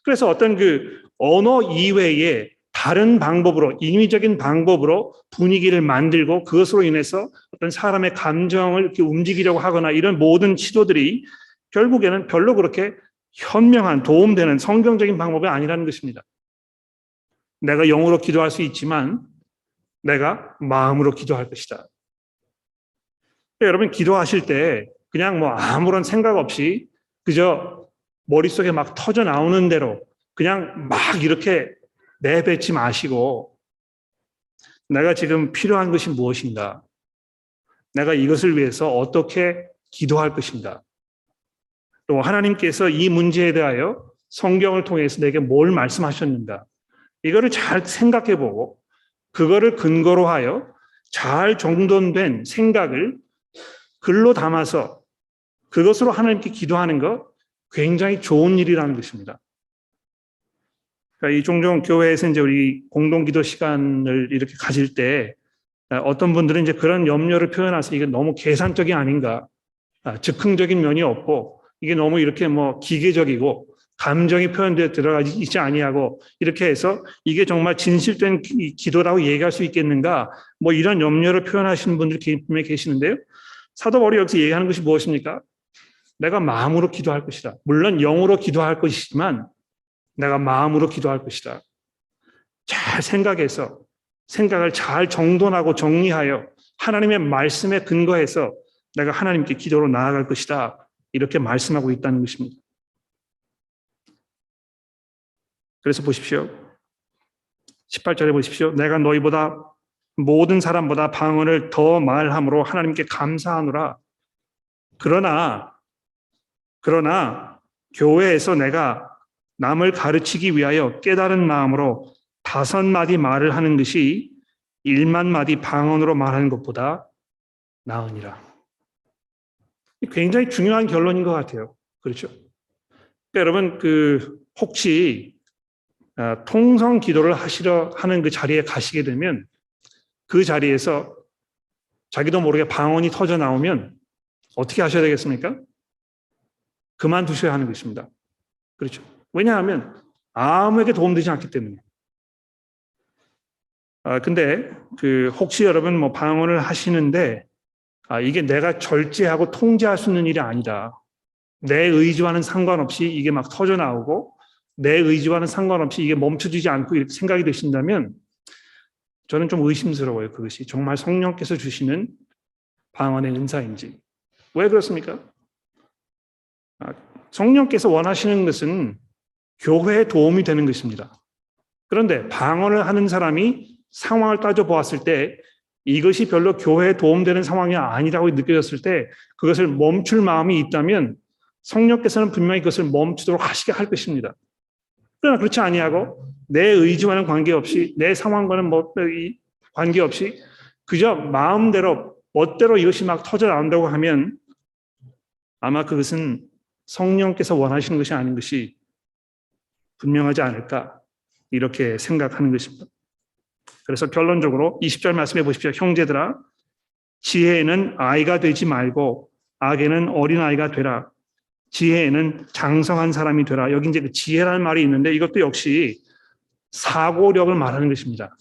그래서 어떤 그 언어 이외에 다른 방법으로, 인위적인 방법으로 분위기를 만들고 그것으로 인해서 어떤 사람의 감정을 이렇게 움직이려고 하거나 이런 모든 시도들이 결국에는 별로 그렇게 현명한 도움되는 성경적인 방법이 아니라는 것입니다. 내가 영으로 기도할 수 있지만 내가 마음으로 기도할 것이다. 여러분 기도하실 때 그냥 뭐 아무런 생각 없이 그저 머릿속에 막 터져 나오는 대로 그냥 막 이렇게 내뱉지 마시고 내가 지금 필요한 것이 무엇인가? 내가 이것을 위해서 어떻게 기도할 것인가? 또 하나님께서 이 문제에 대하여 성경을 통해서 내게 뭘 말씀하셨는가? 이거를 잘 생각해 보고 그거를 근거로 하여 잘 정돈된 생각을 글로 담아서 그것으로 하나님께 기도하는 것 굉장히 좋은 일이라는 것입니다. 그러니까 이 종종 교회에서 이제 우리 공동기도 시간을 이렇게 가질 때 어떤 분들은 이제 그런 염려를 표현해서 이게 너무 계산적이 아닌가, 즉흥적인 면이 없고 이게 너무 이렇게 뭐 기계적이고 감정이 표현되어 들어가지 있지 아니하고 이렇게 해서 이게 정말 진실된 기도라고 얘기할 수 있겠는가, 뭐 이런 염려를 표현하시는 분들이 분명히 계시는데요. 사도 바울이 여기서 얘기하는 것이 무엇입니까? 내가 마음으로 기도할 것이다. 물론 영으로 기도할 것이지만 내가 마음으로 기도할 것이다. 잘 생각해서 생각을 잘 정돈하고 정리하여 하나님의 말씀에 근거해서 내가 하나님께 기도로 나아갈 것이다. 이렇게 말씀하고 있다는 것입니다. 그래서 보십시오. 18절에 보십시오. 내가 너희보다 모든 사람보다 방언을 더 말함으로 하나님께 감사하노라. 그러나 교회에서 내가 남을 가르치기 위하여 깨달은 마음으로 5마디 말을 하는 것이 1만 마디 방언으로 말하는 것보다 나으니라. 굉장히 중요한 결론인 것 같아요. 그렇죠? 그러니까 여러분 혹시 통성 기도를 하시려 하는 그 자리에 가시게 되면 그 자리에서 자기도 모르게 방언이 터져 나오면 어떻게 하셔야 되겠습니까? 그만두셔야 하는 것입니다. 그렇죠? 왜냐하면 아무에게 도움되지 않기 때문에. 근데 혹시 여러분 뭐 방언을 하시는데 이게 내가 절제하고 통제할 수 있는 일이 아니다. 내 의지와는 상관없이 이게 막 터져 나오고 내 의지와는 상관없이 이게 멈춰지지 않고 이렇게 생각이 되신다면 저는 좀 의심스러워요. 그것이 정말 성령께서 주시는 방언의 은사인지. 왜 그렇습니까? 성령께서 원하시는 것은 교회에 도움이 되는 것입니다. 그런데 방언을 하는 사람이 상황을 따져보았을 때 이것이 별로 교회에 도움되는 상황이 아니라고 느껴졌을 때 그것을 멈출 마음이 있다면 성령께서는 분명히 그것을 멈추도록 하시게 할 것입니다. 그러나 그렇지 아니하고 내 의지와는 관계없이 내 상황과는 관계없이 그저 마음대로 멋대로 이것이 막 터져 나온다고 하면 아마 그것은 성령께서 원하시는 것이 아닌 것이 분명하지 않을까 이렇게 생각하는 것입니다. 그래서 결론적으로 20절 말씀해 보십시오. 형제들아 지혜에는 아이가 되지 말고 악에는 어린아이가 되라. 지혜에는 장성한 사람이 되라. 여기 이제 그 지혜라는 말이 있는데 이것도 역시 사고력을 말하는 것입니다.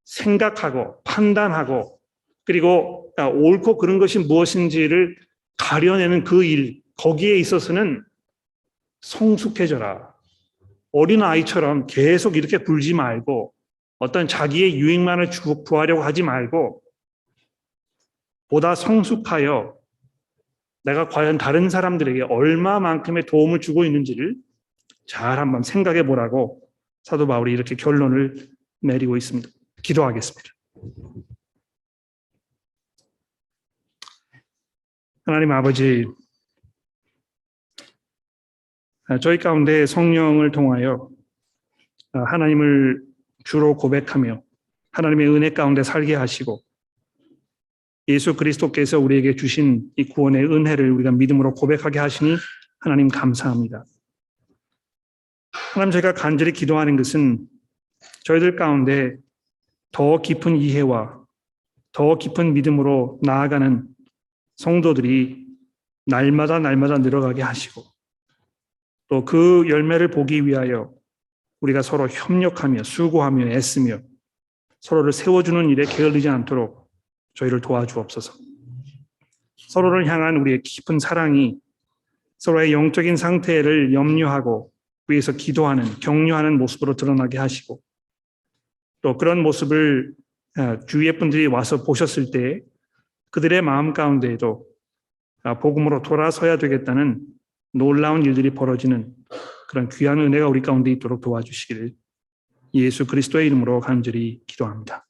생각하고 판단하고 그리고 옳고 그른 것이 무엇인지를 가려내는 그 일, 거기에 있어서는 성숙해져라. 어린아이처럼 계속 이렇게 굴지 말고 어떤 자기의 유익만을 구하려고 하지 말고 보다 성숙하여 내가 과연 다른 사람들에게 얼마만큼의 도움을 주고 있는지를 잘 한번 생각해 보라고 사도 바울이 이렇게 결론을 내리고 있습니다. 기도하겠습니다. 하나님 아버지, 저희 가운데 성령을 통하여 하나님을 주로 고백하며 하나님의 은혜 가운데 살게 하시고 예수 그리스도께서 우리에게 주신 이 구원의 은혜를 우리가 믿음으로 고백하게 하시니 하나님 감사합니다. 하나님, 제가 간절히 기도하는 것은 저희들 가운데 더 깊은 이해와 더 깊은 믿음으로 나아가는 성도들이 날마다 늘어가게 하시고 또 그 열매를 보기 위하여 우리가 서로 협력하며 수고하며 애쓰며 서로를 세워주는 일에 게을리지 않도록 저희를 도와주옵소서. 서로를 향한 우리의 깊은 사랑이 서로의 영적인 상태를 염려하고 위해서 기도하는, 격려하는 모습으로 드러나게 하시고 또 그런 모습을 주위의 분들이 와서 보셨을 때 그들의 마음 가운데에도 복음으로 돌아서야 되겠다는 놀라운 일들이 벌어지는 그런 귀한 은혜가 우리 가운데 있도록 도와주시기를 예수 그리스도의 이름으로 간절히 기도합니다.